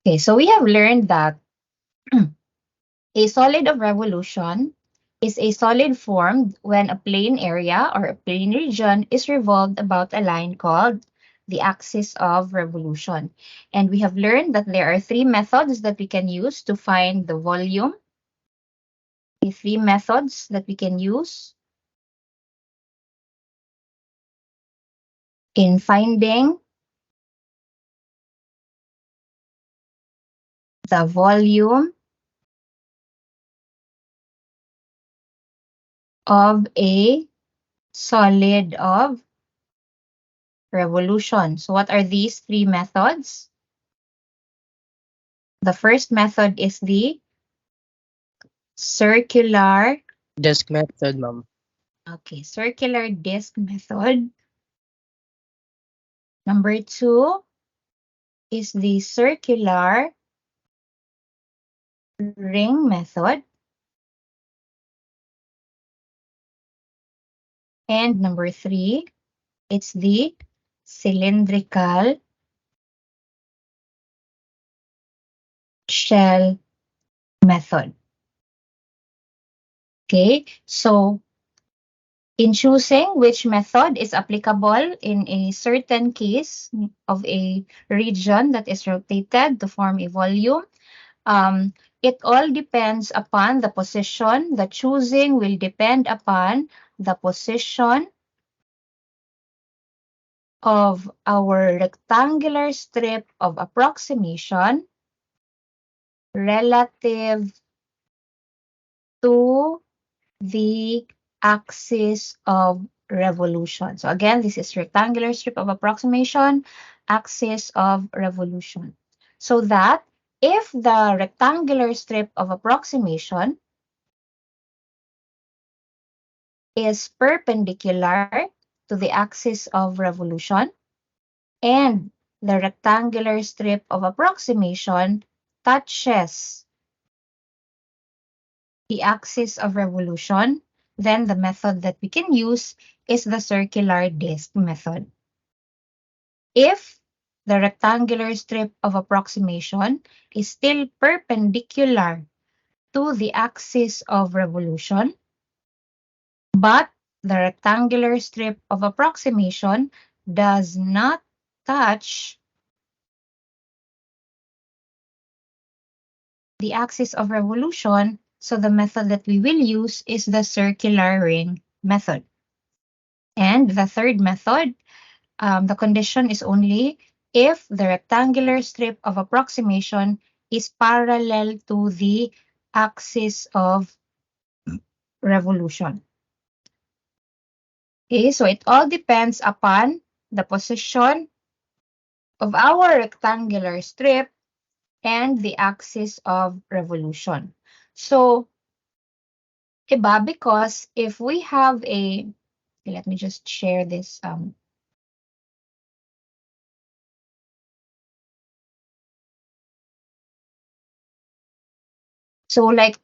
Okay, so we have learned that a solid of revolution is a solid formed when a plane area or a plane region is revolved about a line called the axis of revolution. And we have learned that there are three methods that we can use to find the volume. The three methods that we can use in finding the volume of a solid of revolution. So what are these three methods? The first method is the circular, Desk method, ma'am. circular disk method. Number two is the circular ring method. And number three, it's the cylindrical shell method. Okay, so in choosing which method is applicable in a certain case of a region that is rotated to form a volume, it all depends upon the position. The choosing will depend upon the position of our rectangular strip of approximation relative to the axis of revolution. So again, this is rectangular strip of approximation, axis of revolution. So that if the rectangular strip of approximation is perpendicular to the axis of revolution and the rectangular strip of approximation touches the axis of revolution, then the method that we can use is the circular disk method. If the rectangular strip of approximation is still perpendicular to the axis of revolution, but the rectangular strip of approximation does not touch the axis of revolution, so the method that we will use is the circular ring method. And the third method, the condition is only if the rectangular strip of approximation is parallel to the axis of revolution. Okay, so it all depends upon the position of our rectangular strip and the axis of revolution. So, diba, because if we have a, let me just share this. So like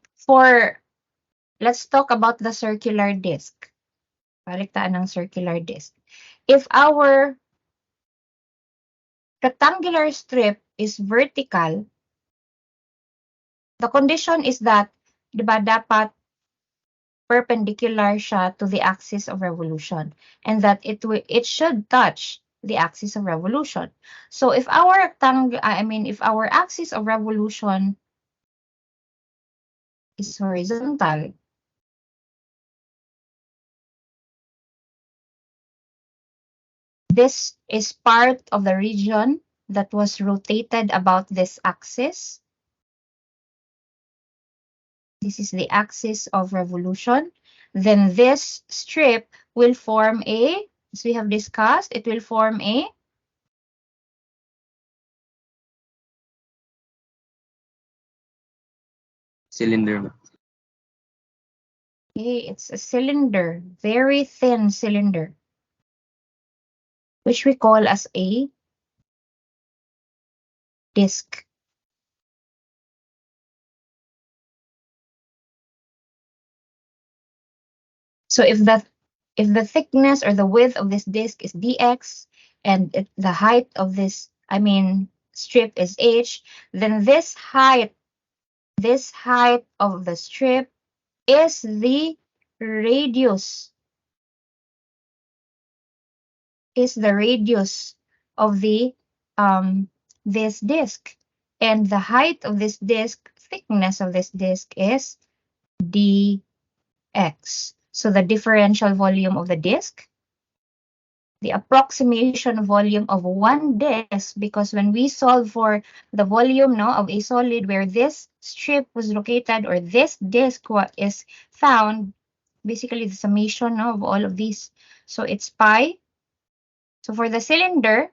let's talk about the circular disc. Baliktaan ng circular disc. If our rectangular strip is vertical, the condition is that, di ba, dapat perpendicular siya to the axis of revolution and that it should touch the axis of revolution. So if our if our axis of revolution is horizontal, this is part of the region that was rotated about this axis. This is the axis of revolution. Then this strip will form a, as we have discussed, it will form a Cylinder. okay, it's a cylinder, very thin cylinder, which we call as a disc. So if the thickness or the width of this disc is dx and the height of this, strip is h, then this height of the strip is the radius of the this disk, and the height of this disk, thickness of this disk is dx. So the differential volume of the disk, the approximation volume of one disk, because when we solve for the volume of a solid where this strip was located or this disk is found, basically the summation of all of these. So it's pi. So for the cylinder,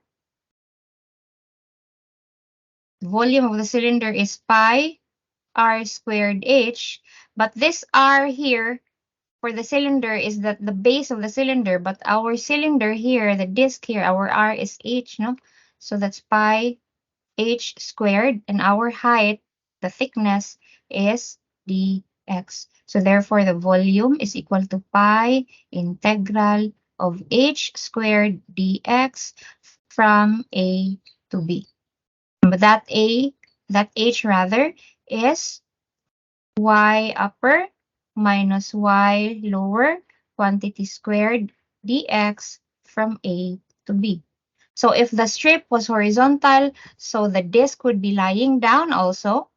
the volume of the cylinder is pi r squared h, but this r here for the cylinder is that the base of the cylinder, but our cylinder here, the disk here, our r is h, no? So that's pi h squared, and our height, the thickness, is dx. So therefore, the volume is equal to pi integral of h squared dx from A to B. But that h rather, is y upper minus y lower quantity squared dx from A to B. So if the strip was horizontal, so the disk would be lying down also.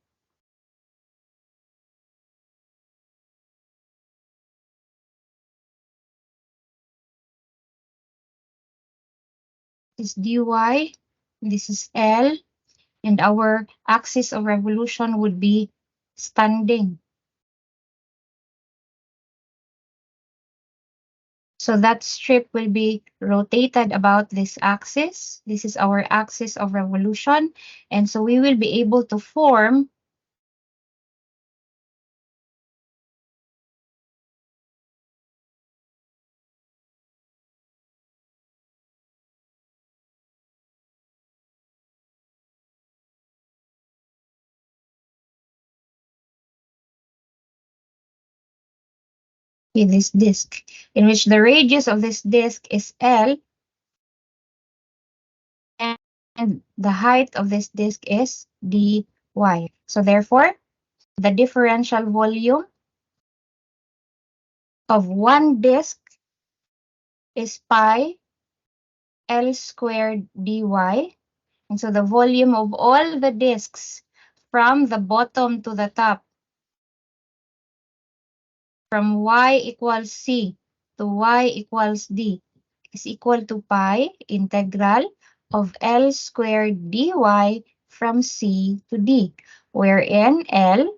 This is dy, this is L, and our axis of revolution would be standing. So that strip will be rotated about this axis. This is our axis of revolution. And so we will be able to form this disk, in which the radius of this disk is L, and the height of this disk is dy. So therefore, the differential volume of one disk is pi L squared dy. And so the volume of all the disks from the bottom to the top, from y equals c to y equals d, is equal to pi integral of L squared dy from c to d, wherein L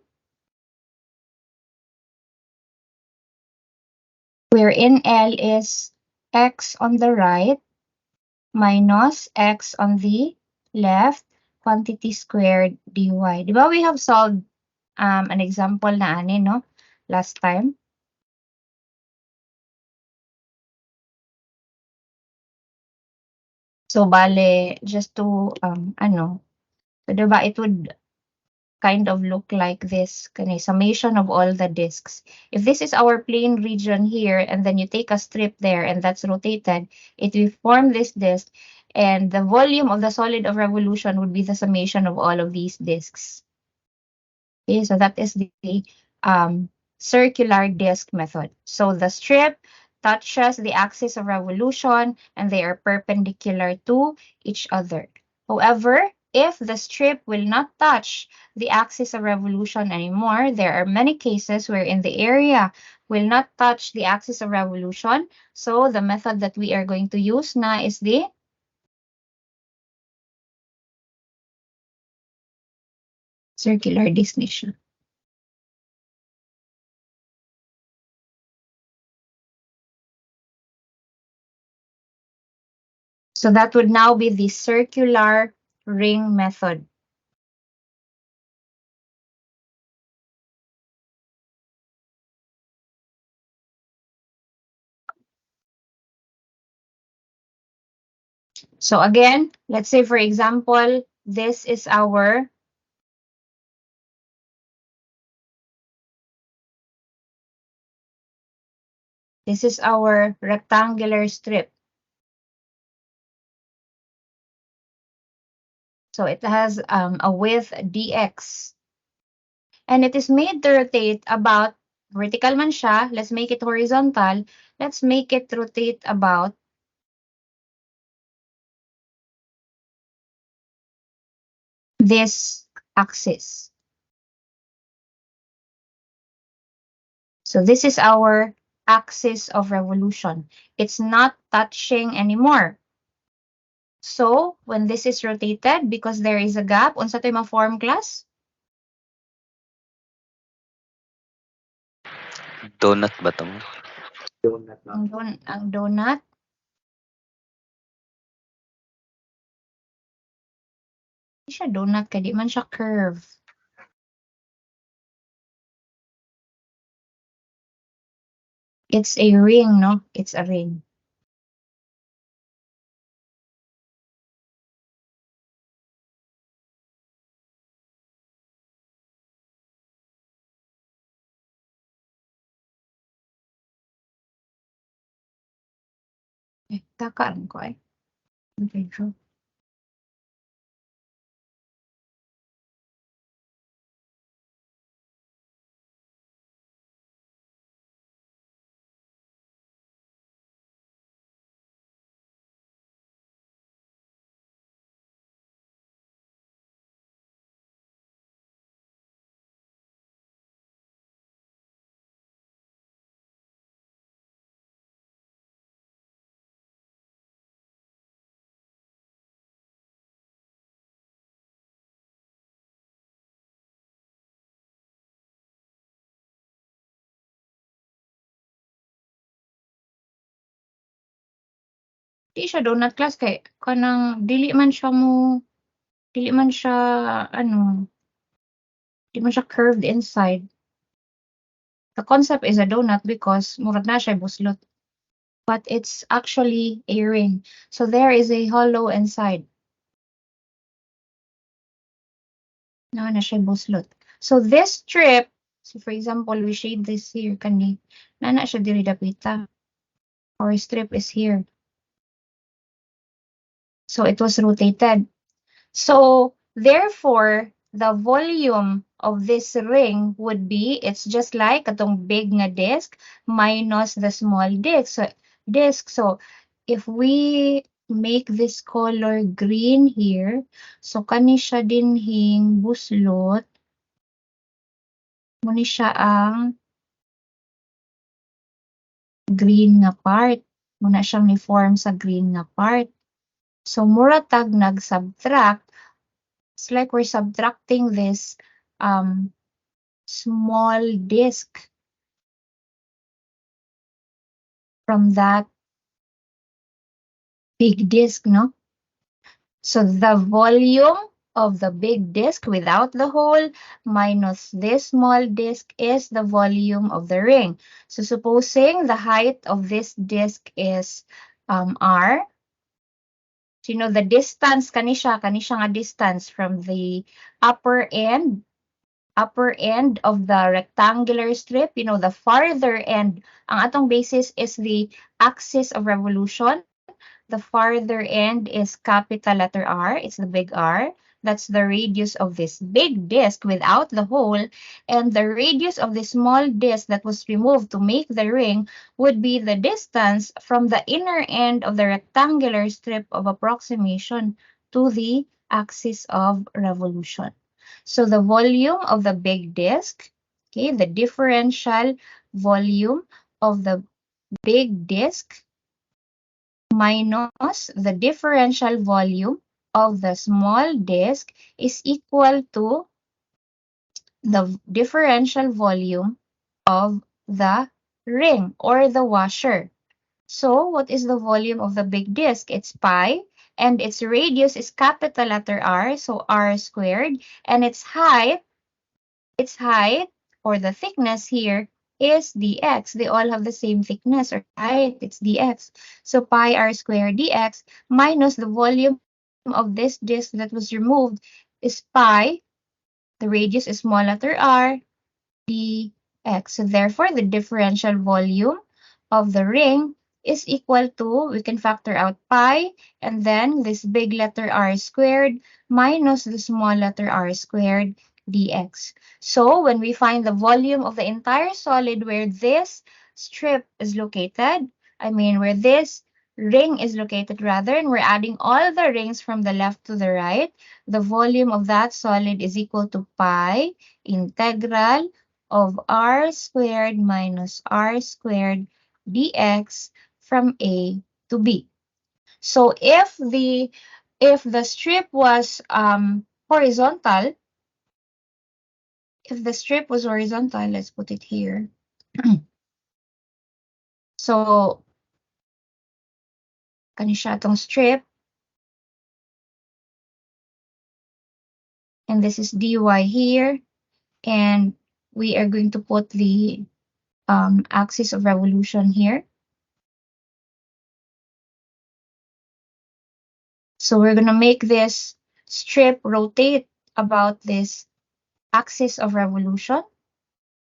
is x on the right minus x on the left, quantity squared dy. Di ba we have solved an example na ani, no? Last time. So, bale, just to, so diba, it would kind of look like this, kani, summation of all the disks. If this is our plane region here, and then you take a strip there, and that's rotated, it will form this disk, and the volume of the solid of revolution would be the summation of all of these disks. Okay, so that is the circular disk method. So the strip touches the axis of revolution and they are perpendicular to each other. However, if the strip will not touch the axis of revolution anymore, there are many cases wherein the area will not touch the axis of revolution. So the method that we are going to use na is the circular disk method. So that would now be the circular ring method. So again, let's say for example, this is our rectangular strip. So it has a width dx. And it is made to rotate about, vertical man siya, let's make it horizontal, let's make it rotate about this axis. So this is our axis of revolution. It's not touching anymore. So when this is rotated, because there is a gap, unsa to ma-form class? Donut ba 'to? Donut, ma'am. Ang donut, hindi siya donut kay di man siya curve. It's a ring, no? It's a ring. Takaran ko eh. Okay, draw. Di siya donut class kay kanang dili man siya ano, di man siya curved inside. The concept is a donut because murag na siya buslot. But it's actually a ring. So there is a hollow inside. No, na siya buslot. So this strip, so for example, we shade this here kani, na siya diri dapita. Our strip is here. So it was rotated. So therefore, the volume of this ring would be, it's just like atong big nga disk minus the small disk. So if we make this color green here, so kani siya dinhing buslot, muni siya ang green nga part. Muna siyang ni-form sa green nga part. So mura tag nag-subtract. It's like we're subtracting this small disk from that big disk, no? So the volume of the big disk without the hole minus this small disk is the volume of the ring. So supposing the height of this disk is r, so you know the distance kanisha nga distance from the upper end of the rectangular strip, you know, the farther end, ang atong basis is the axis of revolution. The farther end is capital letter R, it's the big R. That's the radius of this big disk without the hole. And the radius of the small disk that was removed to make the ring would be the distance from the inner end of the rectangular strip of approximation to the axis of revolution. So the volume of the big disk, okay, the differential volume of the big disk minus the differential volume of the small disk is equal to the differential volume of the ring or the washer. So what is the volume of the big disk? It's pi, and its radius is capital letter R, so R squared, and its height or the thickness here is dx. They all have the same thickness or height, it's dx. So pi r squared dx minus the volume of this disk that was removed is pi, the radius is small letter r, dx. So therefore, the differential volume of the ring is equal to, we can factor out pi, and then this big letter r squared minus the small letter r squared dx. So when we find the volume of the entire solid where this strip is located, where this ring is located rather, and we're adding all the rings from the left to the right, the volume of that solid is equal to pi integral of r squared minus r squared dx from A to B. So if the strip was horizontal, let's put it here. So kani siya tong strip, and this is dy here, and we are going to put the axis of revolution here. So we're going to make this strip rotate about this axis of revolution.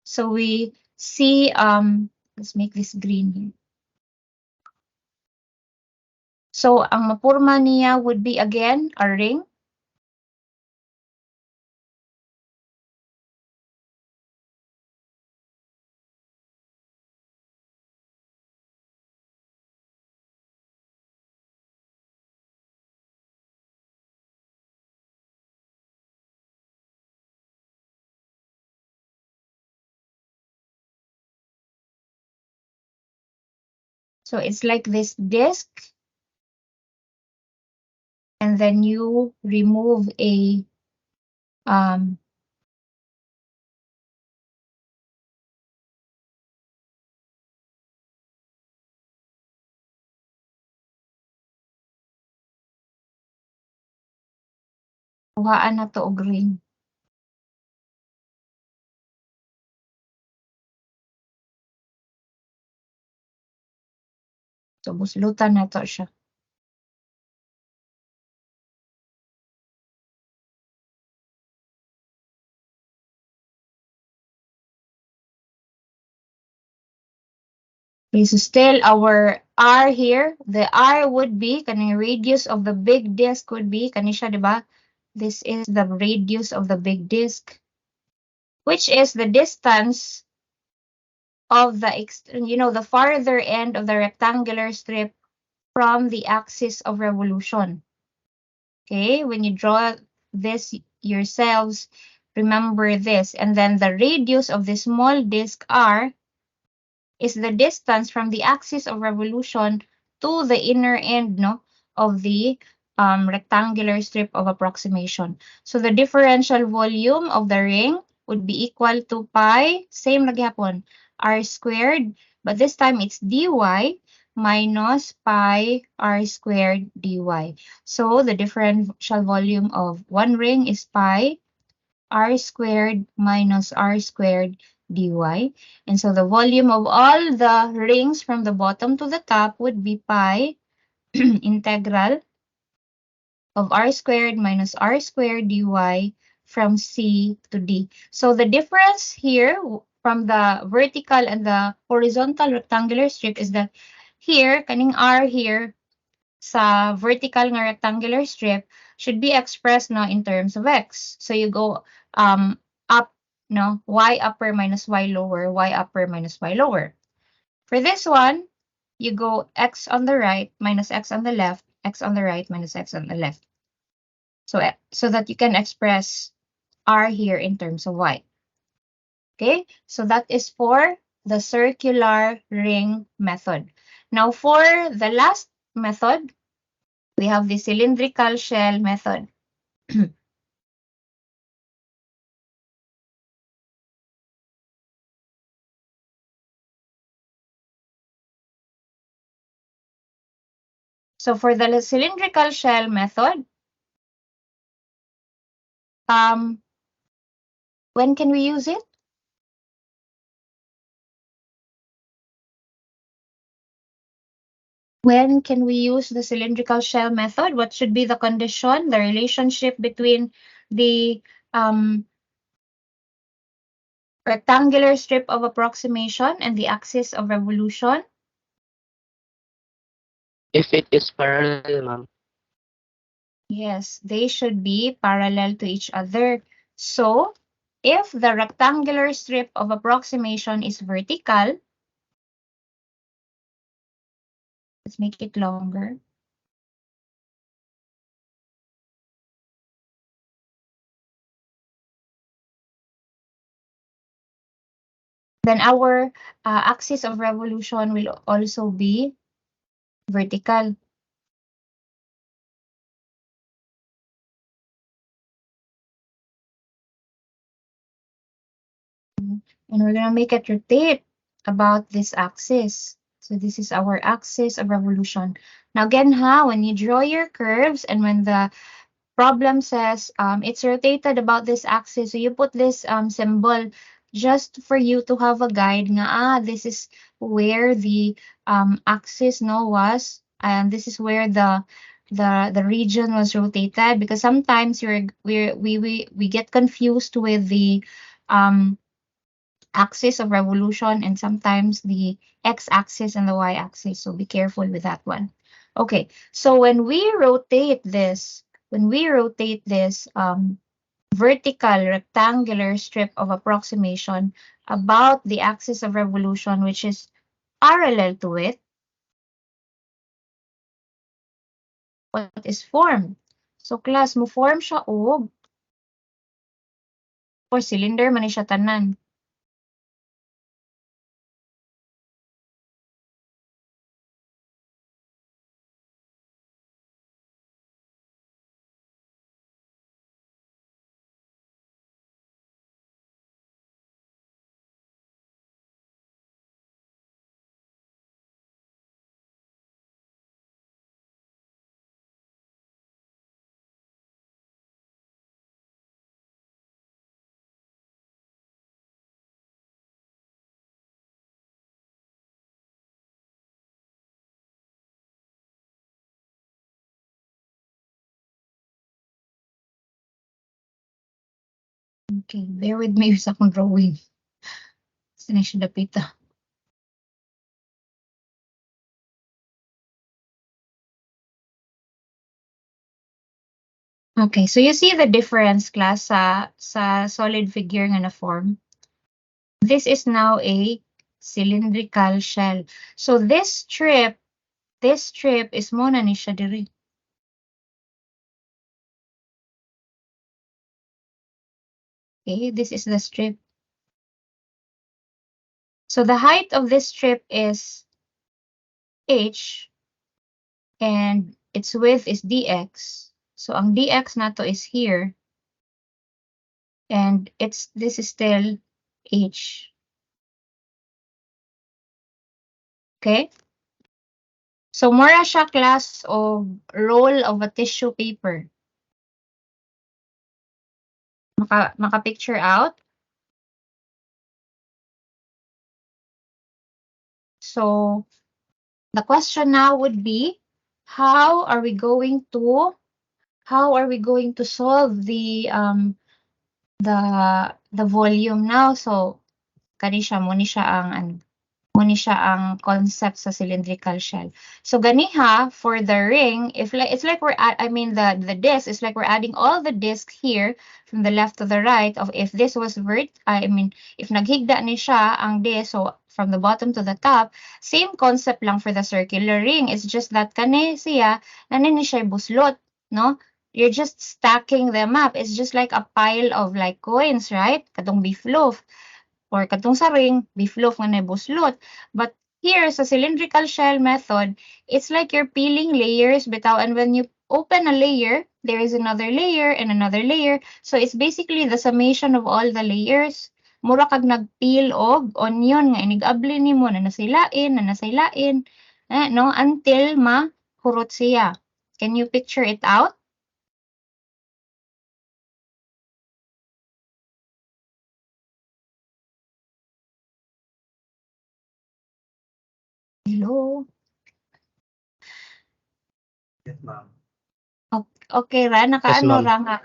So we see, let's make this green here. So ang mapurma niya would be again a ring. So it's like this disc, and then you remove a kuhaan na to og ring. So buslutan na to siya. Okay, so still our R here, the R would be, kaning radius of the big disc would be, kani siya, diba? This is the radius of the big disc, which is the distance of the farther end of the rectangular strip from the axis of revolution. Okay, when you draw this yourselves, remember this. And then the radius of the small disk R is the distance from the axis of revolution to the inner end, no, of the rectangular strip of approximation. So the differential volume of the ring would be equal to pi, same nagyapon, r squared, but this time it's dy minus pi r squared dy. So the differential volume of one ring is pi r squared minus r squared dy. And so the volume of all the rings from the bottom to the top would be pi integral of r squared minus r squared dy from C to D. So the difference here from the vertical and the horizontal rectangular strip is that here, kaning R here, sa vertical nga rectangular strip should be expressed no in terms of x. So you go up, no, y upper minus y lower, y upper minus y lower. For this one, you go x on the right minus x on the left, x on the right minus x on the left. So that you can express r here in terms of y. Okay, so that is for the circular ring method. Now for the last method, we have the cylindrical shell method. So for the cylindrical shell method, when can we use it? When can we use the cylindrical shell method? What should be the condition, the relationship between the rectangular strip of approximation and the axis of revolution? If it is parallel, ma'am. Yes, they should be parallel to each other. So, if the rectangular strip of approximation is vertical, let's make it longer. Then our axis of revolution will also be vertical. And we're going to make it rotate about this axis. So this is our axis of revolution. Now again, when you draw your curves and when the problem says it's rotated about this axis, so you put this symbol just for you to have a guide nga, this is where the axis was, and this is where the region was rotated, because sometimes we get confused with the um, axis of revolution and sometimes the x-axis and the y-axis. So be careful with that one. Okay, so when we rotate this vertical rectangular strip of approximation about the axis of revolution, which is parallel to it, what is formed? So class, mo form siya og or cylinder man ni siya tanan. Okay, bear with me sa akong drawing. Saan siya dapita? Okay, so you see the difference, class, sa solid figure nga na form. This is now a cylindrical shell. So this strip is muna ni siya diri. Okay, this is the strip. So the height of this strip is h and its width is dx. So ang dx nato is here and this is still h. Okay? So mura siya class of roll of a tissue paper. Maka-picture out. So the question now would be, how are we going to solve the volume now? So kani siya mo ni siya ang concept sa cylindrical shell. So ganiha for the ring, it's like the disc is like we're adding all the discs here from the left to the right of if this was if naghigda ni siya ang disc, so from the bottom to the top, same concept lang for the circular ring. It's just that kani siya nani siya buslot, no? You're just stacking them up. It's just like a pile of like coins, right? Katong beef loaf. Or katong sa ring, beef loaf nga buslot. But here sa cylindrical shell method, it's like you're peeling layers bitaw, and when you open a layer, there is another layer and another layer. So it's basically the summation of all the layers. Mura kag nagpeel og onion nga inigabli nimo na nasaylain, no, until mahurot siya. Can you picture it out? Hello? Yes, ma'am. Okay ra, Yes, nakaano ma'am. ra nga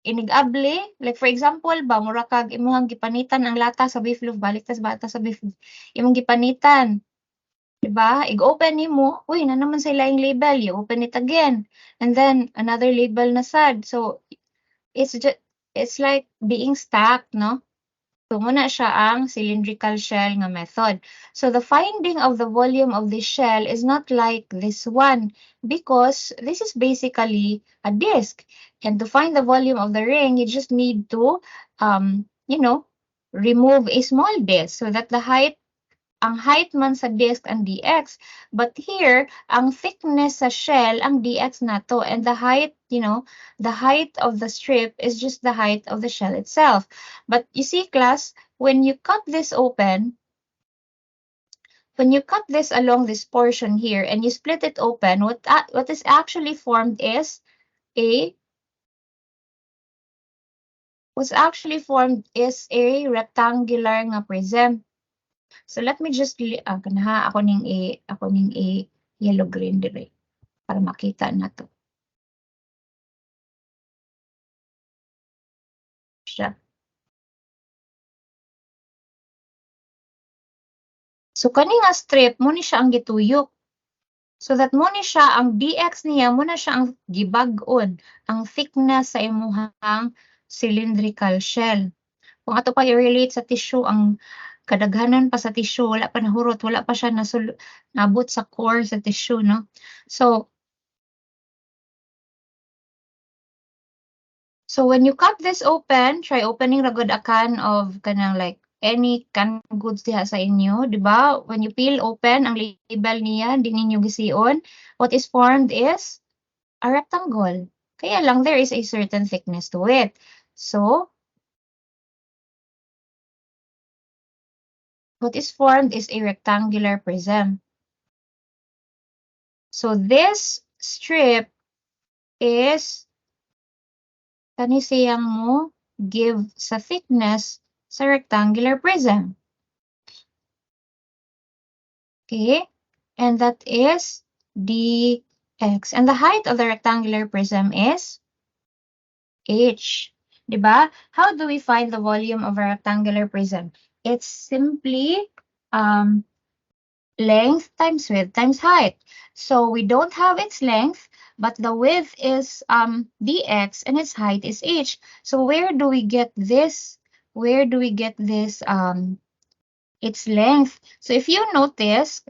inigabli, like for example ba, mura kag imuhang gipanitan ang lata sa beef loaf, balik tas bata sa beef loaf, imong gipanitan. Diba? I-open nimo, uy, na naman sila yung label. You open it again. And then, another label na sad. So, it's like being stacked, no? So, muna siya ang cylindrical shell nga method. So, the finding of the volume of this shell is not like this one because this is basically a disk. And to find the volume of the ring, you just need to, you know, remove a small disk so that ang height man sa disk ang dx. But here, ang thickness sa shell ang dx na to. And the height, the height of the strip is just the height of the shell itself. But you see, class, when you cut this open, when you cut this along this portion here and you split it open, what is actually formed is a rectangular nga prism. So let me just ako ning a yellow green dire para makita na to. Siya. So kani nga strip mo ni siya ang gituyok. So that mo ni siya ang dx niya mo na siya ang gibag-on ang thickness sa imuhang cylindrical shell. Kung ato pa i-relate sa tissue ang kadaghanan pa sa tissue wala pa nahurot, wala pa siya nabot sa core sa tissue, no? So when you cut this open, try opening ra gud a can of kanang like any canned goods diha sa inyo, di ba? When you peel open ang label niya, di ninyo gisiun, what is formed is a rectangle. Kaya lang there is a certain thickness to it. So what is formed is a rectangular prism. So this strip is kani siyang mo give sa thickness sa rectangular prism. Okay? And that is dx. And the height of the rectangular prism is h. Diba? How do we find the volume of a rectangular prism? It's simply length times width times height. So we don't have its length, but the width is dx and its height is h. So where do we get this? Where do we get this its length? So if you notice,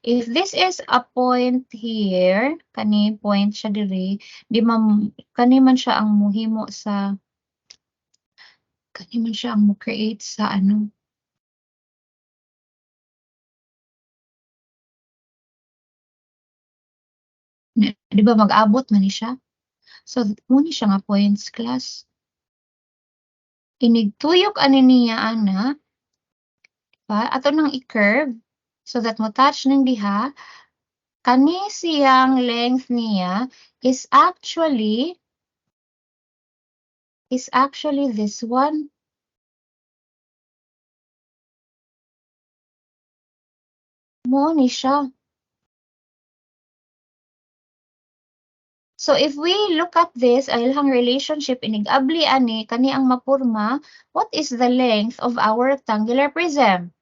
if this is a point here, kani point siya diri, kani man siya ang muhimo sa, kani man siya ang mo-create sa ano, di ba mag-abot man ni siya? So, muna siya nga points class. Inigtuyok ani niya ana, pa ato nang i-curve so that mo touch ning diha, kani siyang length niya is actually this one. Mo ni siya. So if we look at this, aylang relationship inigabli ani kani ang mapurma, what is the length of our rectangular prism?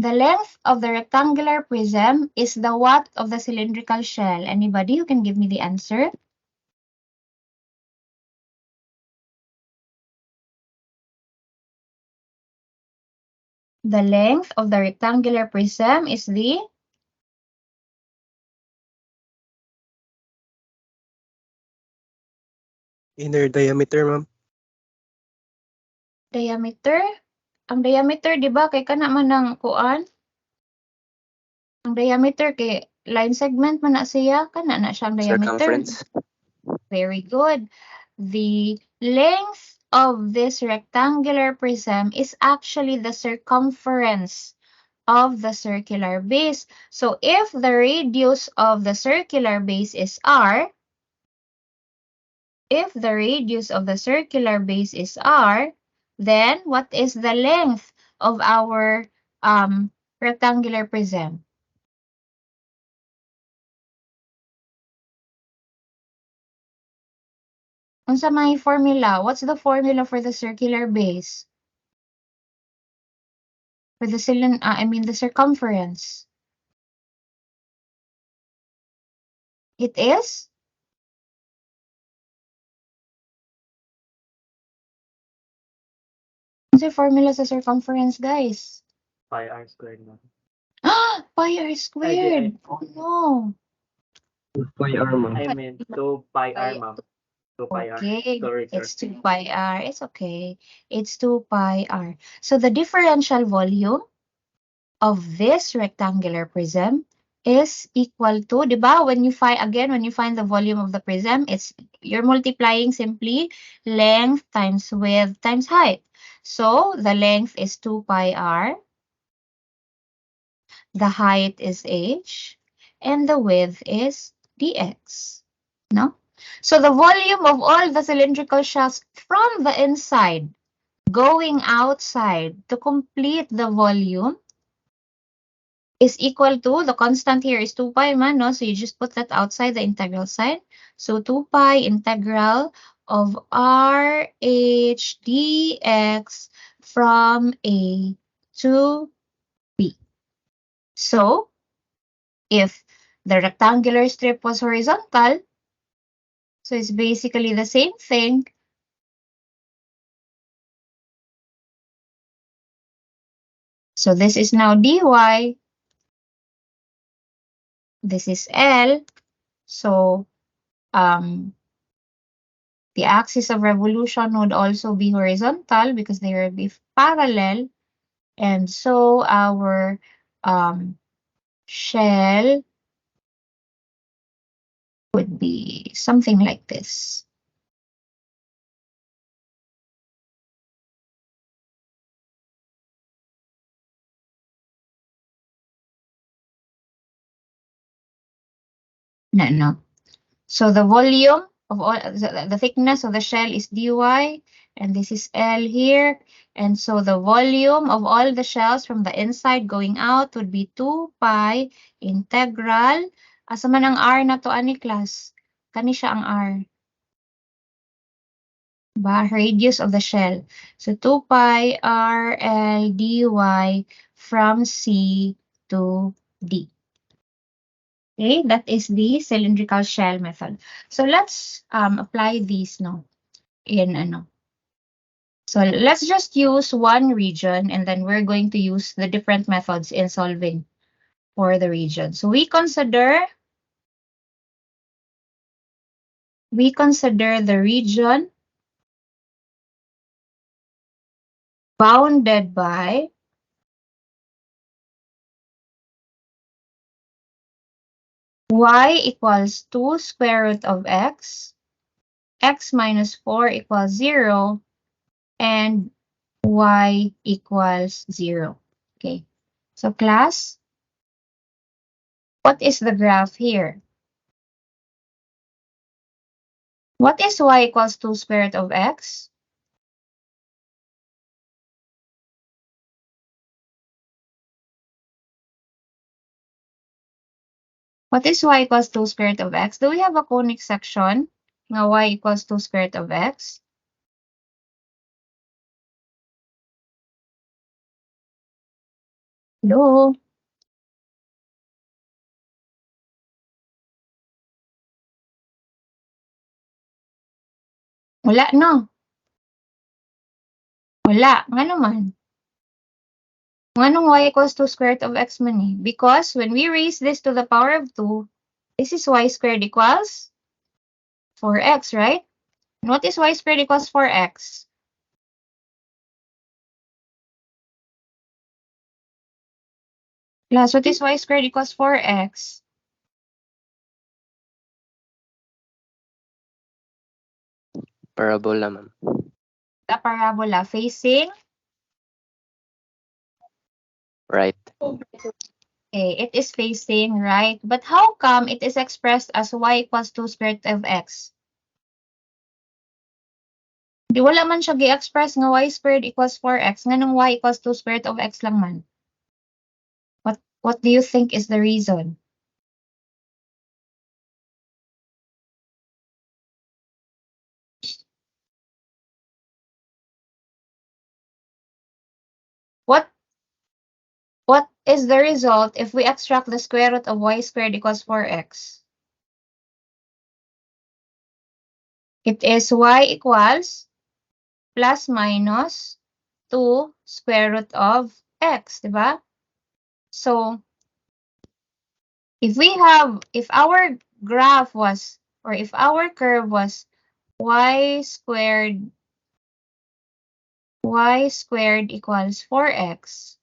The length of the rectangular prism is the what of the cylindrical shell. Anybody who can give me the answer? The length of the rectangular prism is the Inner diameter, ma'am. diameter. Ang diameter, di ba, kay kana man ng kuan? Ang diameter kay line segment man na siya, kana na siya ang diameter. Circumference. Very good. The length of this rectangular prism is actually the circumference of the circular base. So if the radius of the circular base is r, then what is the length of our rectangular prism? Unsa may formula? What's the formula for the circular base? For the the circumference. It is? What's the formula sa circumference, guys? Pi r squared, ma'am. Pi r squared. Oh no. 2πr, ma'am. I mean, 2 pi r, ma'am. 2 pi r. Okay, Sorry, sir. it's 2 pi r. It's okay. It's 2 pi r. So the differential volume of this rectangular prism is equal to, di ba? When you find the volume of the prism, you're multiplying simply length times width times height. So the length is 2 pi r, the height is h, and the width is dx. No? So the volume of all the cylindrical shells from the inside going outside to complete the volume is equal to, the constant here is 2 pi man, no? So you just put that outside the integral sign. So 2 pi integral of r h dx from A to B. So if the rectangular strip was horizontal, so it's basically the same thing. So this is now dy. This is L. So the axis of revolution would also be horizontal because they will be parallel. And so our shell would be something like this. No. So the volume of all, the thickness of the shell is dy, and this is L here. And so the volume of all the shells from the inside going out would be 2 pi integral. Asa man ang R na to, ani class? Kani siya ang R. Ba, radius of the shell. So 2 pi r L dy from C to D. Okay, that is the cylindrical shell method. So let's apply these no in ano. So let's just use one region and then we're going to use the different methods in solving for the region. So we consider the region bounded by y equals 2 square root of x minus 4 equals 0, and y equals 0. Okay, so class, what is the graph here? What is y equals 2 square root of x? What is y equals 2 square root of x? Do we have a conic section nga y equals 2 square root of x? Hello? Wala, no? Wala. Nga naman. Anong y equals 2 square root of x man eh? Because when we raise this to the power of 2, this is y squared equals 4x, right? And what is y squared equals 4x? Plus, what is y squared equals 4x? Parabola, ma'am. The parabola facing? Right. Okay, it is facing right. But how come it is expressed as y equals 2 square root of x? Di wala man siya gi-express nga y squared equals 4x. Nga nung y equals 2 square root of x lang man. What do you think is the reason? is the result if we extract the square root of y squared equals 4x? It is y equals plus minus 2 square root of x, diba? So, if our graph was, or if our curve was y squared equals 4x,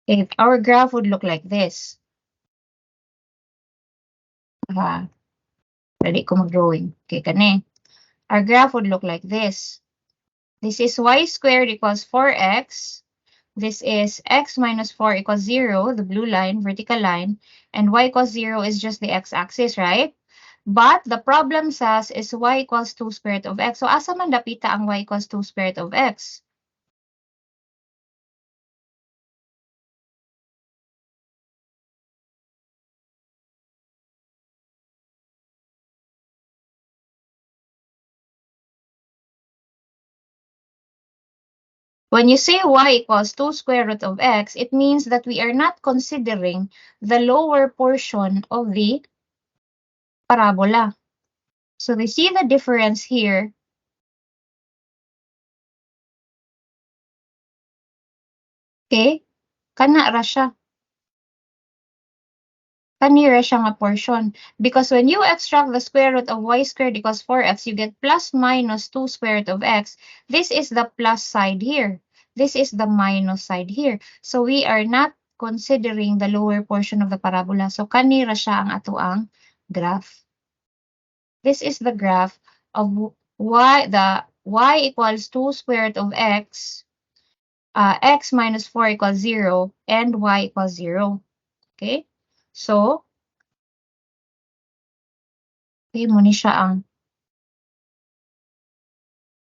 if our graph would look like this. Dali ko mag-drawing. Okay, kani. Our graph would look like this. This is y squared equals 4x. This is x minus 4 equals 0, the blue line, vertical line, and y equals 0 is just the x-axis, right? But the problem says is y equals 2 square root of x. So, asa man dapita ang y equals 2 square root of x? When you say y equals 2 square root of x, it means that we are not considering the lower portion of the parabola. So, we see the difference here. Okay? Kana ra siya. Kanira siya nga portion. Because when you extract the square root of y squared equals 4x, you get plus minus 2 square root of x. This is the plus side here. This is the minus side here. So we are not considering the lower portion of the parabola. So kanira siya ang atoang graph. This is the graph of y equals 2 square root of x, x minus 4 equals 0, and y equals 0. Okay? So, okay, muna siya ang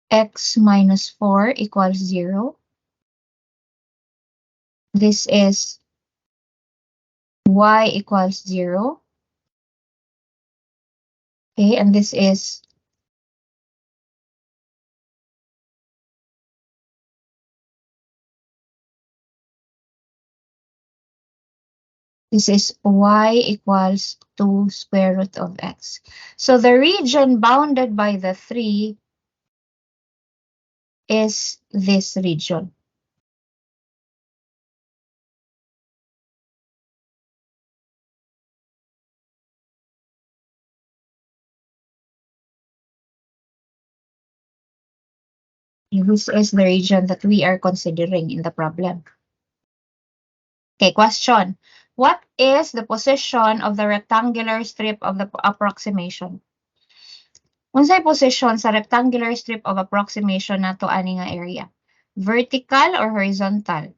x minus 4 equals 0. This is y equals 0. Okay, and this is y equals 2 square root of x. So the region bounded by the 3 is this region. This is the region that we are considering in the problem. Okay, question. What is the position of the rectangular strip of the approximation? Unsay position sa rectangular strip of approximation nato ani nga area? Vertical or horizontal?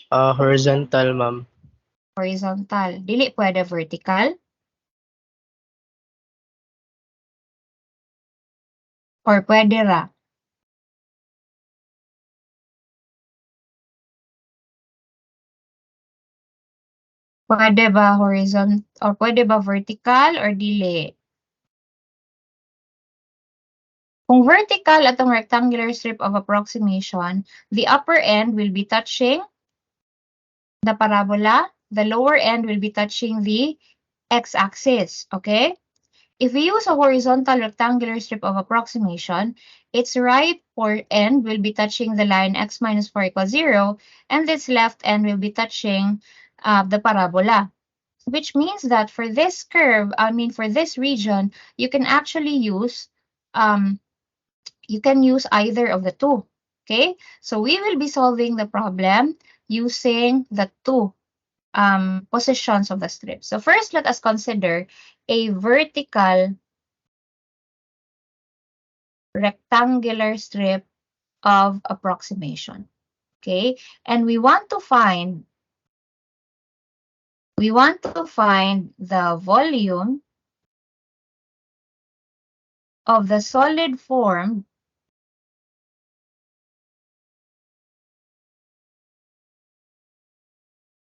Horizontal, ma'am. Horizontal. Dili pwede vertical? Or pwede ra? Pwede ba horizontal or pwede ba vertical or dili? Kung vertical atong rectangular strip of approximation, the upper end will be touching the parabola, the lower end will be touching the x-axis, okay? If we use a horizontal rectangular strip of approximation, its right end will be touching the line x minus 4 equals 0, and its left end will be touching the parabola. Which means that for this curve, for this region, you can actually use, either of the two. Okay, so we will be solving the problem using the two positions of the strip. So first, let us consider a vertical rectangular strip of approximation. Okay, and we want to find the volume of the solid form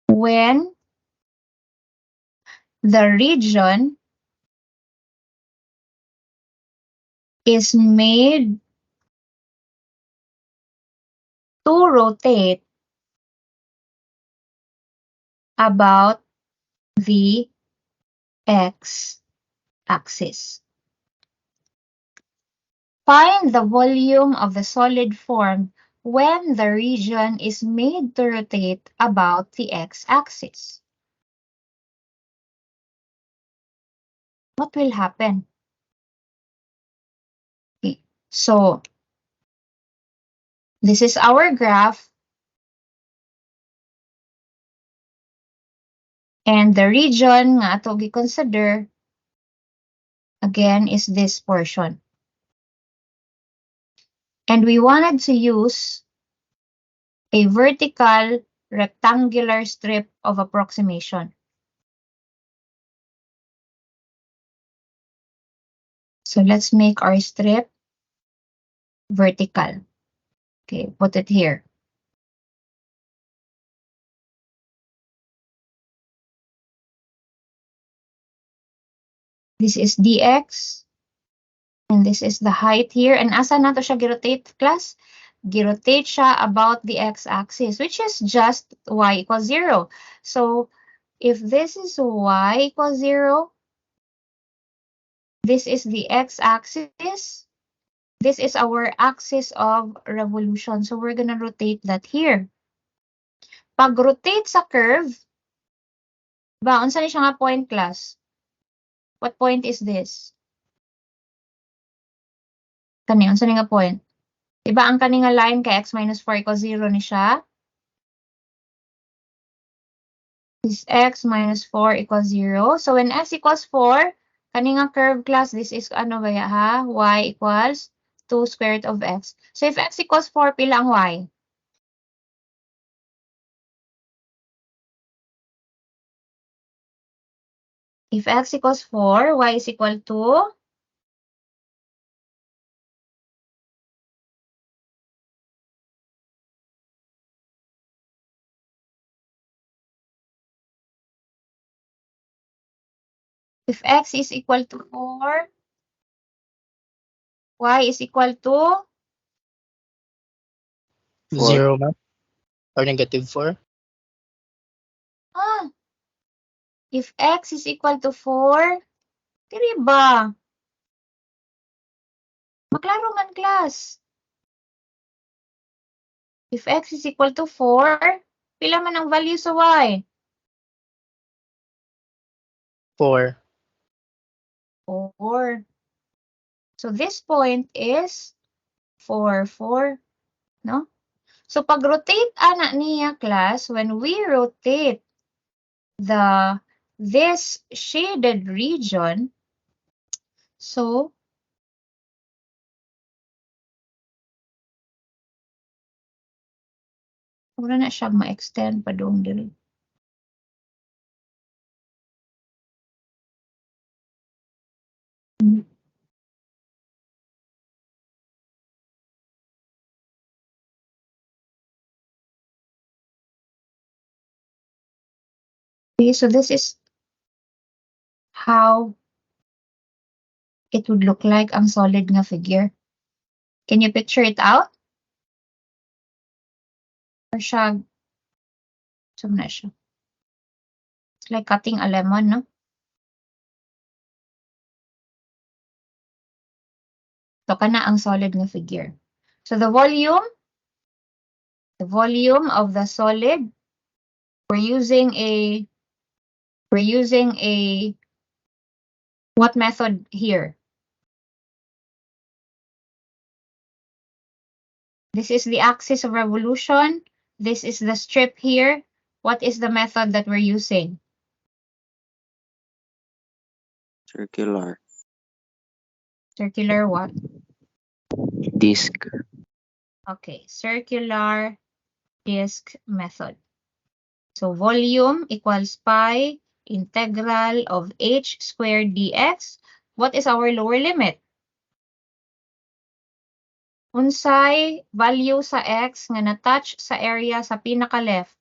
when the region is made to rotate about the x-axis. Find the volume of the solid formed when the region is made to rotate about the x-axis. What will happen? Okay. So, this is our graph. And the region nga to be consider, again, is this portion. And we wanted to use a vertical rectangular strip of approximation. So let's make our strip vertical. Okay, put it here. This is dx. And this is the height here. And asa na to siya girotate, class? Girotate siya about the x-axis, which is just y equals 0. So, if this is y equals 0, this is the x-axis. This is our axis of revolution. So, we're gonna rotate that here. Pag-rotate sa curve, ba, unsa ni siya nga point, class? What point is this? Kani, unsa ni nga point? Diba ang kani nga line kay x minus 4 equals 0 ni siya? Is x minus 4 equals 0. So when x equals 4, kani nga curve, class, this is ano ba ya, ha? Y equals 2 square root of x. So if x equals 4, pila ang y? If x equals 4, y is equal to? If x is equal to 4, y is equal to? 0, ma'am. Or -4. Ah, if x is equal to 4, diri ba? Maklaro man, class. If x is equal to 4, pila man ang value sa y? 4. 4. So this point is 4, 4, no? So pag rotate ana niya, class, when we rotate this shaded region, so wala na siya ma-extend pa doon dili. Okay, so this is how it would look like ang solid nga figure. Can you picture it out? Or siya, saan na siya? It's like cutting a lemon, no? So kana ang solid nga figure. So the volume of the solid, we're using a what method here? This is the axis of revolution. This is the strip here. What is the method that we're using? Circular Circular what? disc. Okay, circular disc method. So volume equals pi integral of h squared dx. What is our lower limit? Unsay value sa x nga na-touch sa area sa pinaka-left?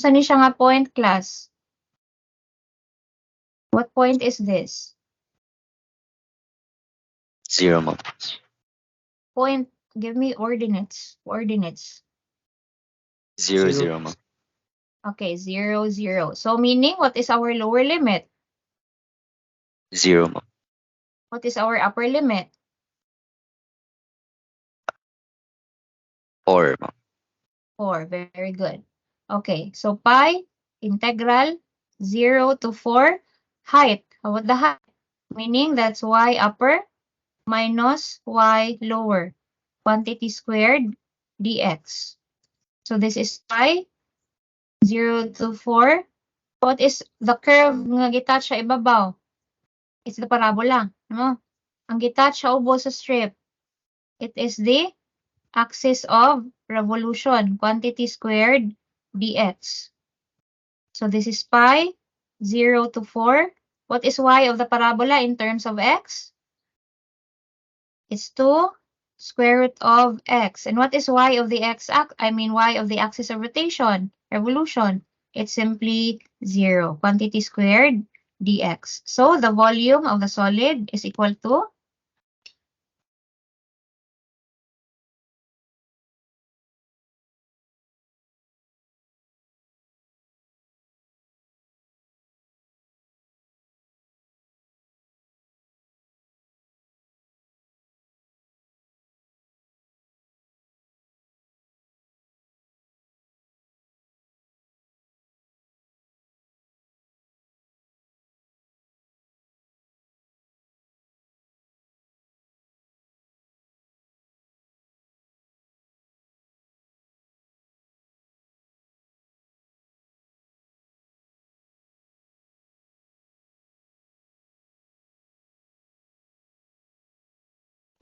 Unsa ni siya nga point, class? What point is this? 0, ma'am. Point, give me ordinates. Coordinates. 0, Zero. 0, ma'am. Okay, 0, 0. So meaning, what is our lower limit? 0, ma'am. What is our upper limit? 4, ma'am. 4. Very good. Okay, so pi integral 0 to 4 height. How about the height? Meaning that's y upper minus y lower. Quantity squared dx. So this is pi 0 to 4. What is the curve nga gitouch sa ibabaw? It's the parabola. No? Ang gitouch sa ubo sa strip. It is the axis of revolution, quantity squared dx. So this is pi 0 to 4. What is y of the parabola in terms of x? It's 2 square root of x. And what is y of the y of the axis of rotation, revolution? It's simply 0, quantity squared dx. So the volume of the solid is equal to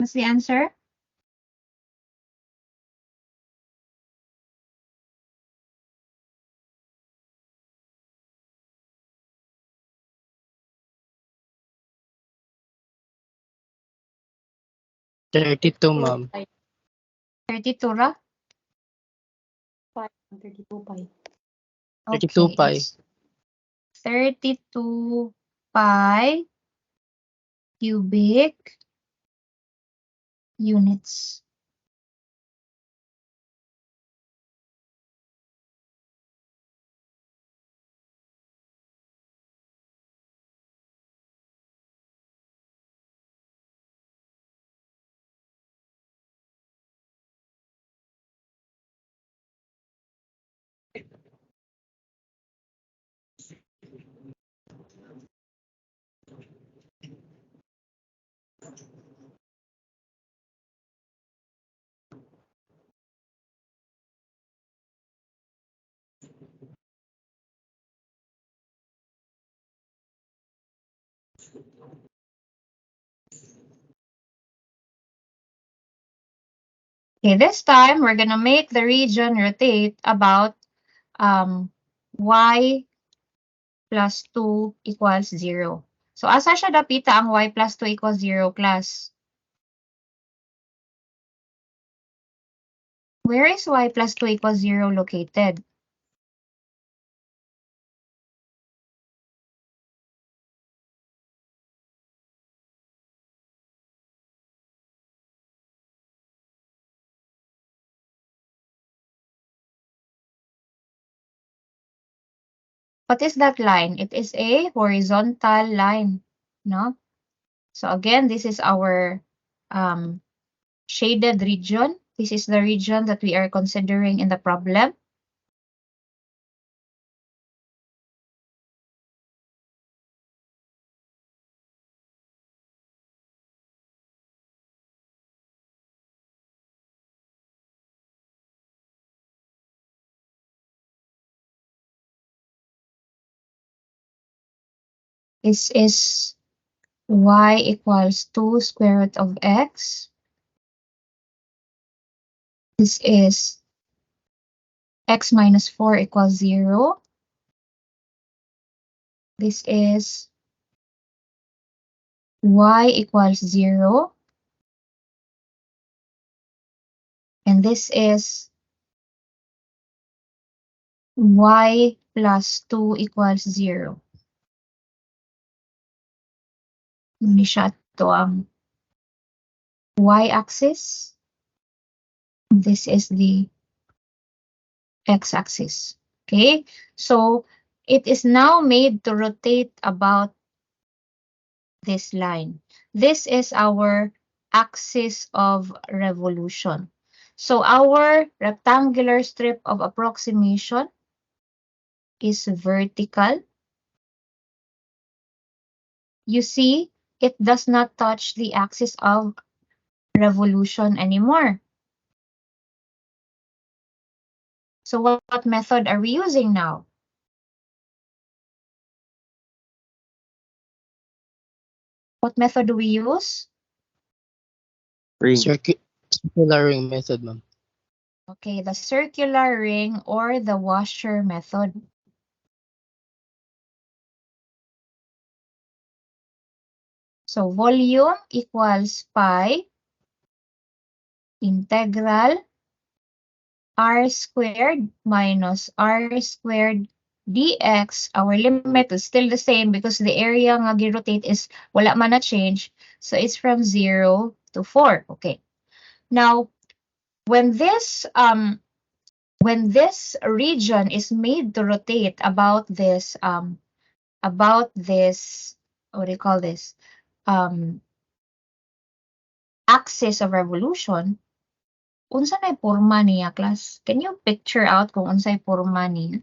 'what's the answer? $32, ma'am. 32 ra? 32 pi. 32 Okay, pi. it's 32 pi cubic units. Okay, this time we're gonna make the region rotate about y plus 2 equals 0. So asa siya dapita ang y plus 2 equals 0, class? Where is y plus 2 equals 0 located? What is that line? It is a horizontal line, no? So again, this is our shaded region. This is the region that we are considering in the problem. This is y equals 2 square root of x. This is x minus 4 equals 0. This is y equals 0. And this is y plus 2 equals 0. Hindi siya ito ang y-axis. This is the x-axis. Okay, so it is now made to rotate about this line. This is our axis of revolution. So our rectangular strip of approximation is vertical. You see, it does not touch the axis of revolution anymore. So what method are we using now? What method do we use? Ring. Circular ring method, ma'am. Okay, the circular ring or the washer method. So volume equals pi integral r squared minus r squared dx. Our limit is still the same because the area nga gi-rotate is wala man na change. So it's from 0 to 4. Okay. Now, when this region is made to rotate about this what do you call this axis of revolution, unsa na porma niya, class? Can you picture out kung unsay porma niya?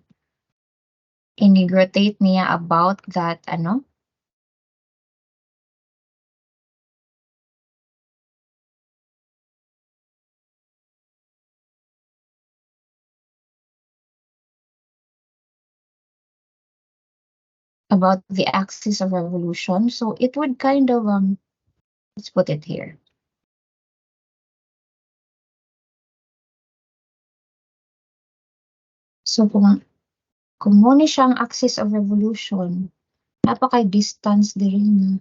Rotate niya about that ano? About the axis of revolution. So it would kind of let's put it here. So kung mo ni siyang axis of revolution, napakay distance diri na.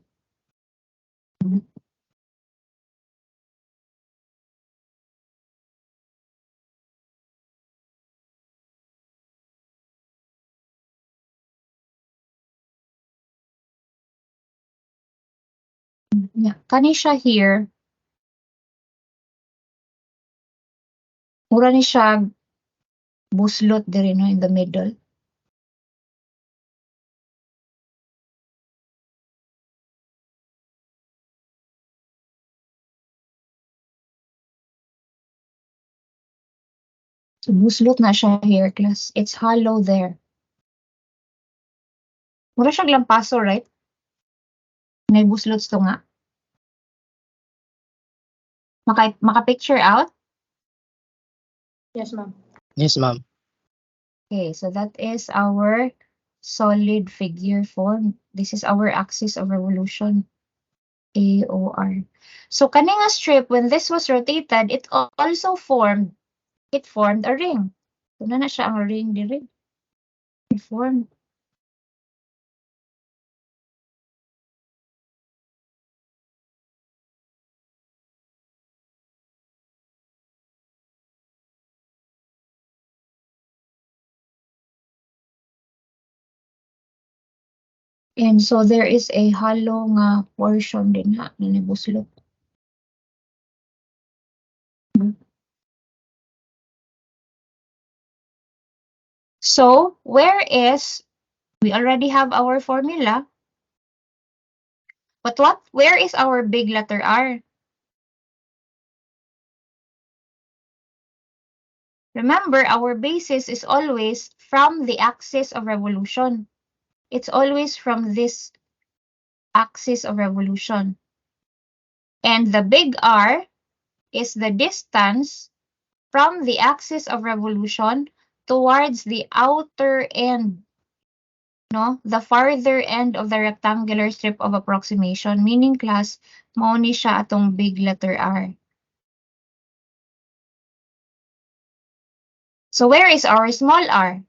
Yeah, kani siya here. Mura ni siya buslot diri no in the middle. So buslot na siya here, class. It's hollow there. Mura siya glampaso, right? May buslots to nga. Maka-picture out? Yes, ma'am. Yes, ma'am. Okay, so that is our solid figure form. This is our axis of revolution, AOR. So kaning strip, when this was rotated, it also formed a ring. So na siya ang ring diri. It formed. And so there is a hollow nga portion din ha, na nibuslot. So where is, we already have our formula, but where is our big letter R? Remember, our basis is always from the axis of revolution. It's always from this axis of revolution. And the big R is the distance from the axis of revolution towards the outer end, no? The farther end of the rectangular strip of approximation, meaning class, mao ni siya atong big letter R. So where is our small r?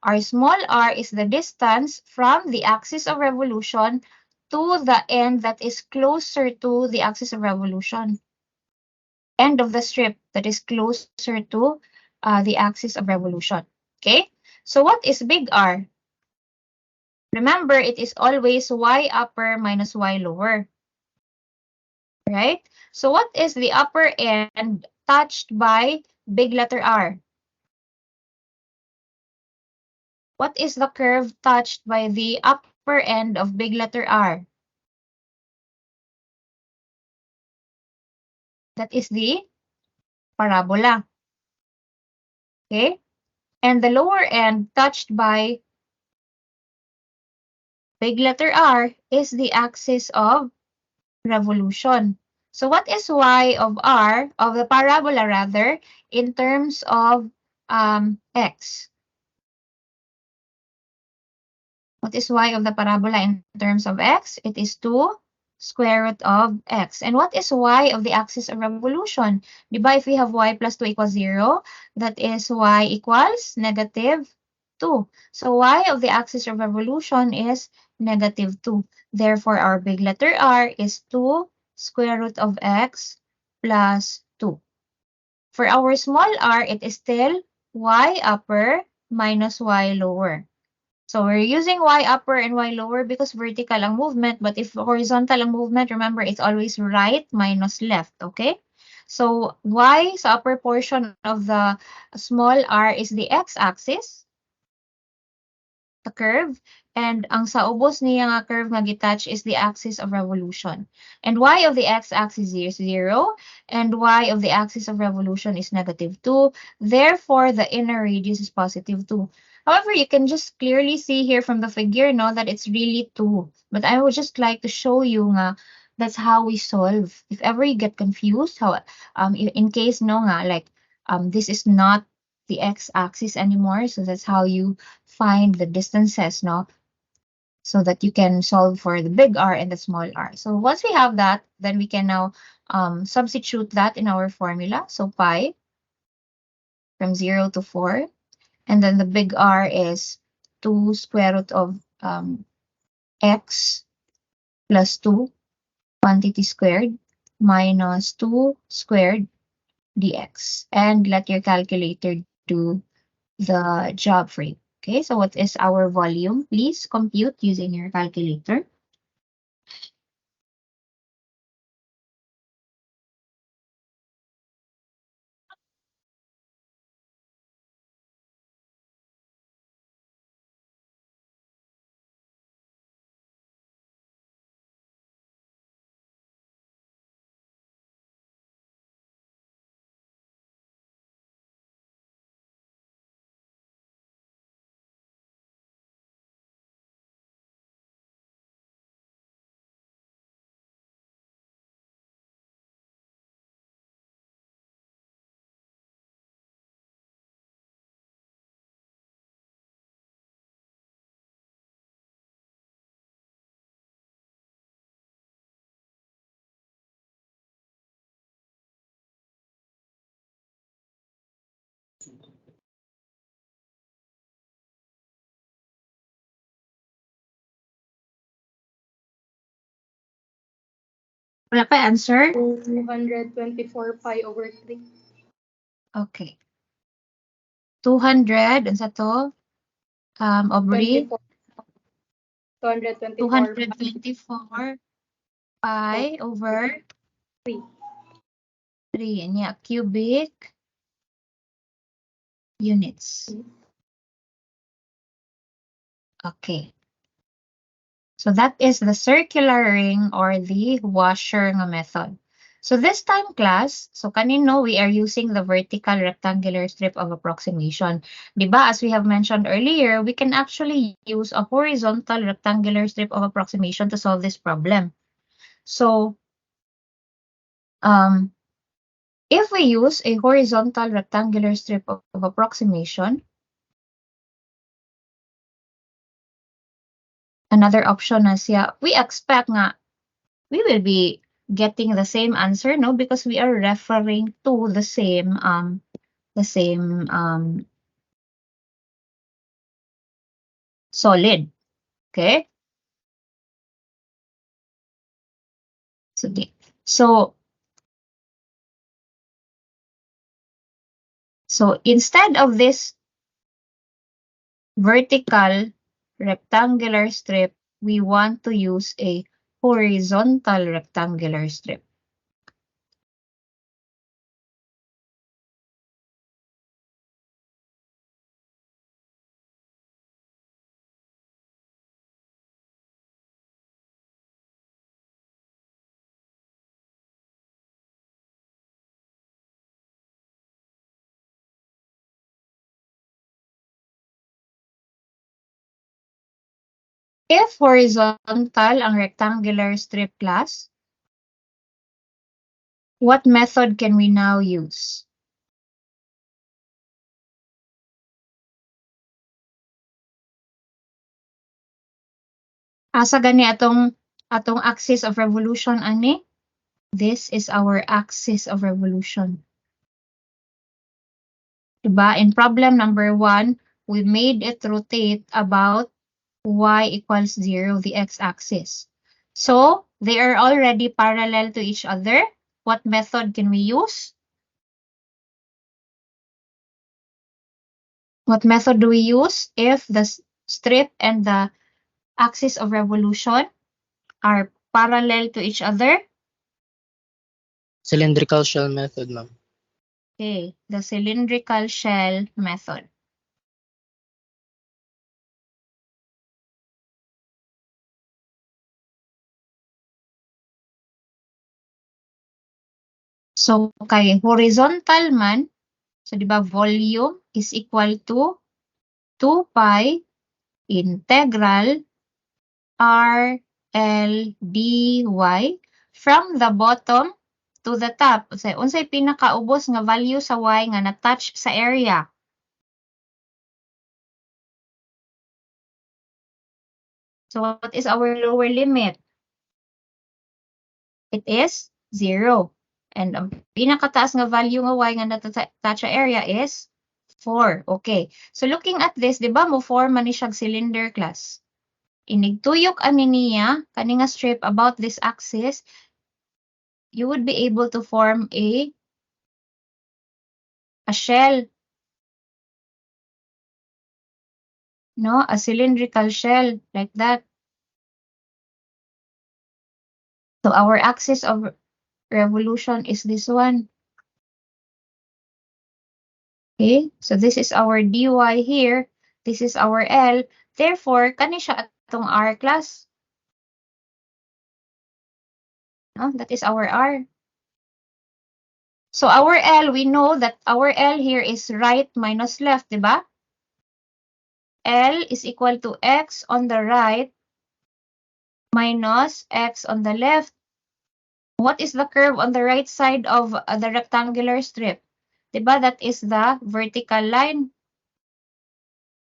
Our small r is the distance from the axis of revolution to the end that is closer to the axis of revolution. End of the strip that is closer to the axis of revolution. Okay? So what is big R? Remember, it is always y upper minus y lower. Right? So what is the upper end touched by big letter R? What is the curve touched by the upper end of big letter R? That is the parabola. Okay? And the lower end touched by big letter R is the axis of revolution. So what is y of r, of the parabola rather, in terms of x? What is y of the parabola in terms of x? It is 2 square root of x. And what is y of the axis of revolution? Diba, if we have y plus 2 equals 0, that is y equals negative 2. So y of the axis of revolution is negative 2. Therefore, our big letter r is 2 square root of x plus 2. For our small r, it is still y upper minus y lower. So we're using y upper and y lower because vertical ang movement, but if horizontal ang movement, remember, it's always right minus left, okay? So y sa upper portion of the small r is the x-axis, the curve, and ang sa ubos niya nga curve nga gitouch is the axis of revolution. And y of the x-axis is 0, and y of the axis of revolution is negative 2. Therefore, the inner radius is positive 2. However, you can just clearly see here from the figure, no, that it's really 2. But I would just like to show you nga, that's how we solve. If ever you get confused, how in case no nga, like this is not the x-axis anymore, so that's how you find the distances, no? So that you can solve for the big R and the small r. So once we have that, then we can now substitute that in our formula. So pi from 0 to 4. And then the big R is 2 square root of x plus 2 quantity squared minus 2 squared dx. And let your calculator do the job for you. Okay, so what is our volume? Please compute using your calculator. Wala pa answer? 224 pi over 3. Okay. 200, ano sa to? Aubrey? 224 224 pi over 3. 3. And yeah, cubic units. Okay. So that is the circular ring or the washer nga method. So this time, class, so kanino we are using the vertical rectangular strip of approximation. Diba, as we have mentioned earlier, we can actually use a horizontal rectangular strip of approximation to solve this problem. So, if we use a horizontal rectangular strip of approximation, another option is, yeah, we expect nga we will be getting the same answer, no? Because we are referring to the same solid. Okay? So instead of this vertical rectangular strip, we want to use a horizontal rectangular strip. If horizontal ang rectangular strip class, what method can we now use? Asa gani atong axis of revolution ani? This is our axis of revolution. Diba? In problem number 1, we made it rotate about y equals 0, the x-axis. So, they are already parallel to each other. What method can we use? What method do we use if the strip and the axis of revolution are parallel to each other? Cylindrical shell method, ma'am. Okay, the cylindrical shell method. So, kay horizontal man, so di ba volume is equal to 2 pi integral R L dy from the bottom to the top. So, unsay pinakaubos nga value sa y nga na-touch sa area? So, what is our lower limit? It is 0. And ang pinakataas nga value nga y nga na-touch sa area is 4. Okay. So, looking at this, di ba mo form man ni siyang cylinder class? Inigtuyok ani niya, kani nga strip about this axis, you would be able to form a shell. No, a cylindrical shell like that. So our axis of revolution is this one. Okay, so this is our dy here. This is our L. Therefore, kani siya atong R class. No, that is our R. So our L, we know that our L here is right minus left, di ba? L is equal to x on the right minus x on the left. What is the curve on the right side of the rectangular strip? Diba? That is the vertical line.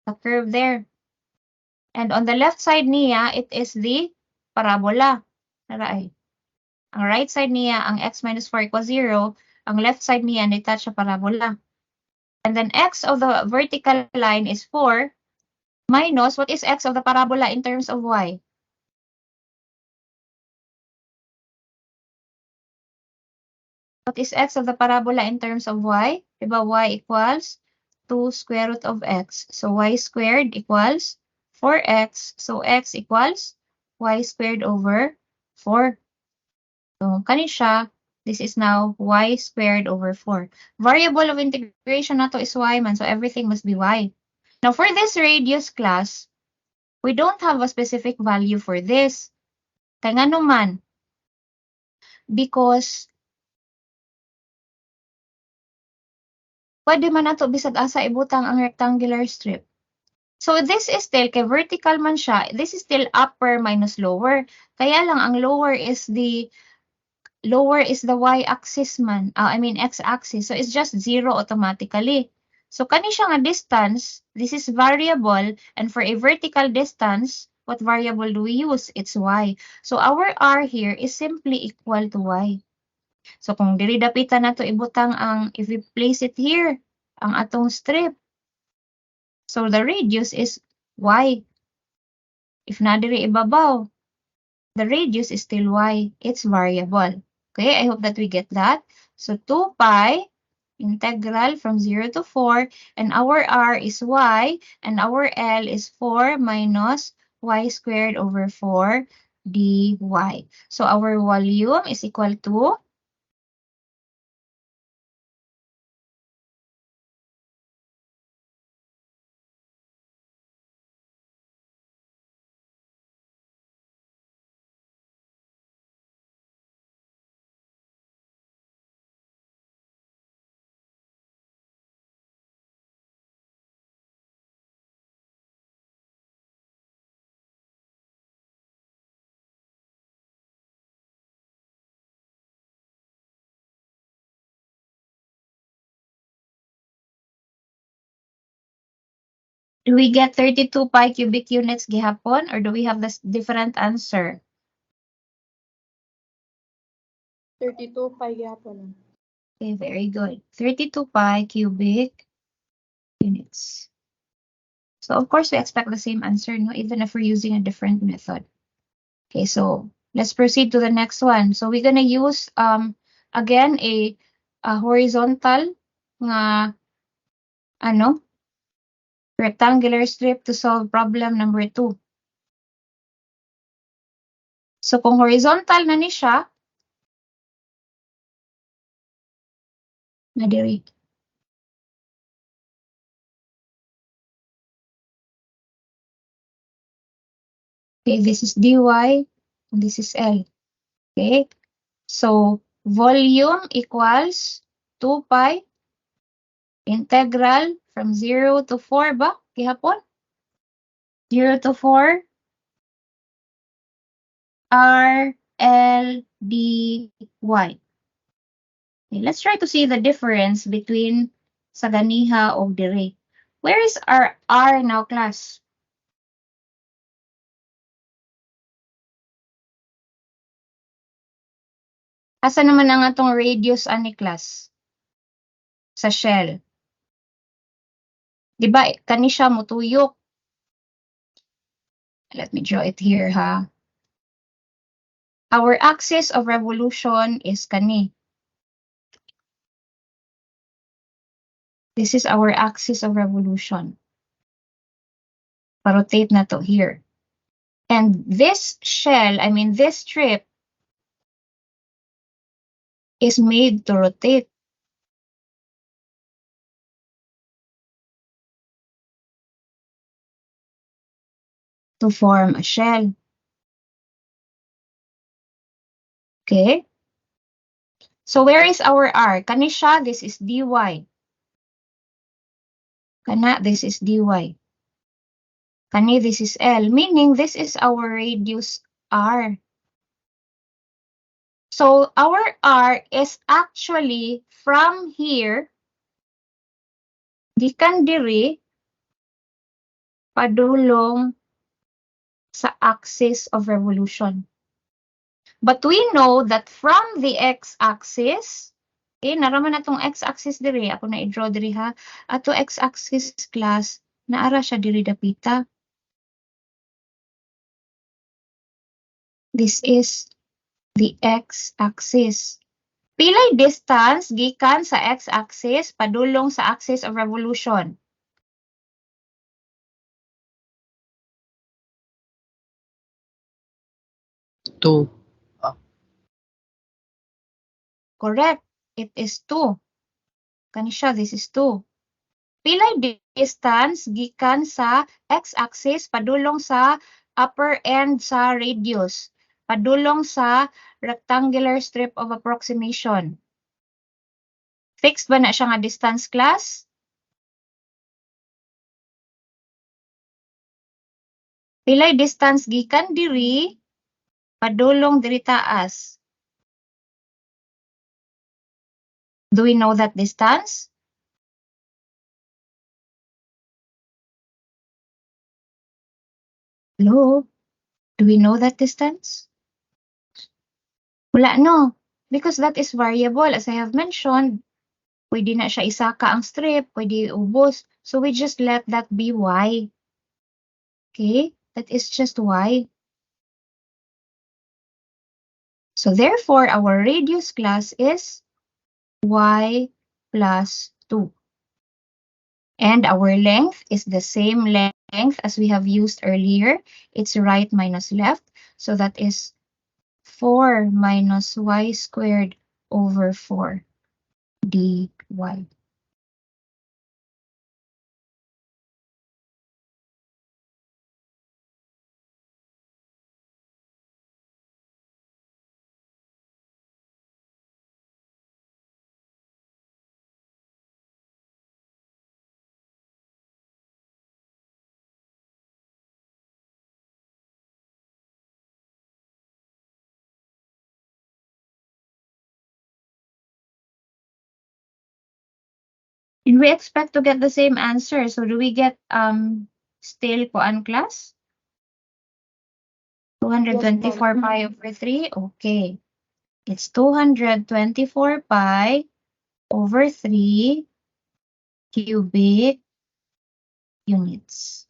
The curve there. And on the left side niya, it is the parabola. Naray. Ang right side niya, ang x minus 4 equals 0. Ang left side niya, nitouch sa parabola. And then x of the vertical line is 4 minus, what is x of the parabola in terms of y? What is x of the parabola in terms of y? Diba y equals 2 square root of x. So y squared equals 4x. So x equals y squared over 4. So kani siya, this is now y squared over 4. Variable of integration nato is y man, so everything must be y. Now for this radius class, we don't have a specific value for this. Kaya nga naman, because pwede man nato bisag asa ibutang ang rectangular strip. So this is still, kay vertical man siya, this is still upper minus lower. Kaya lang ang lower is the y-axis man. I mean x-axis. So it's just 0 automatically. So kani siya nga distance, this is variable, and for a vertical distance, what variable do we use? It's y. So our r here is simply equal to y. So kung diri dapitan nato ibutang ang, if we place it here, ang atong strip, so the radius is y. If na diri ibabaw, the radius is still y. It's variable. Okay, I hope that we get that. So 2 pi integral from 0 to 4, and our r is y, and our L is 4 minus y squared over 4 dy. So our volume is equal to do we get 32 pi cubic units gihapon, or do we have this different answer? 32 pi gyapon. Okay, very good. 32 pi cubic units. So of course we expect the same answer, no, even if we're using a different method. Okay, so let's proceed to the next one. So we're gonna use again a horizontal nga rectangular strip to solve problem number 2. So kung horizontal na ni siya, na diri. Okay, this is dy and this is L. Okay, so volume equals 2 pi integral from 0 to 4 ba? Gihapon? 0 to 4 R L D Y. Okay, let's try to see the difference between sa ganiha o dire. Where is our R now, class? Asa naman ang atong radius ani, class? Sa shell. Diba, kani siya mutuyok. Let me draw it here, ha? Our axis of revolution is kani. This is our axis of revolution. Pa-rotate na to here. And this shell, I mean this strip, is made to rotate. To form a shell. Okay? So where is our R? Kani siya, this is dy. Kana, this is dy. Kani, this is L. Meaning, this is our radius R. So our R is actually from here, gikan diri, padulong sa axis of revolution. But we know that from the x-axis, okay, naraman natong x-axis diri, ako na i-draw diri ha, ato x-axis class, naara siya diri dapita. This is the x-axis. Pilay distance gikan sa x-axis padulong sa axis of revolution. Two. Correct. It is 2. Kani siya, this is 2. Pilay distance gikan sa x-axis padulong sa upper end sa radius, padulong sa rectangular strip of approximation. Fixed ba na siya nga distance, class? Pilay distance gikan diri padulong diri taas. Do we know that distance? Hello? Do we know that distance? Wala, no. Because that is variable. As I have mentioned, pwede na siya isaka ang strip, pwede ubos. So we just let that be y. Okay? That is just y. So therefore, our radius, class, is y plus 2. And our length is the same length as we have used earlier. It's right minus left. So that is 4 minus y squared over 4 dy. Did we expect to get the same answer? So do we get still koan class? 224 pi over 3? Okay. It's 224 pi over 3 cubic units.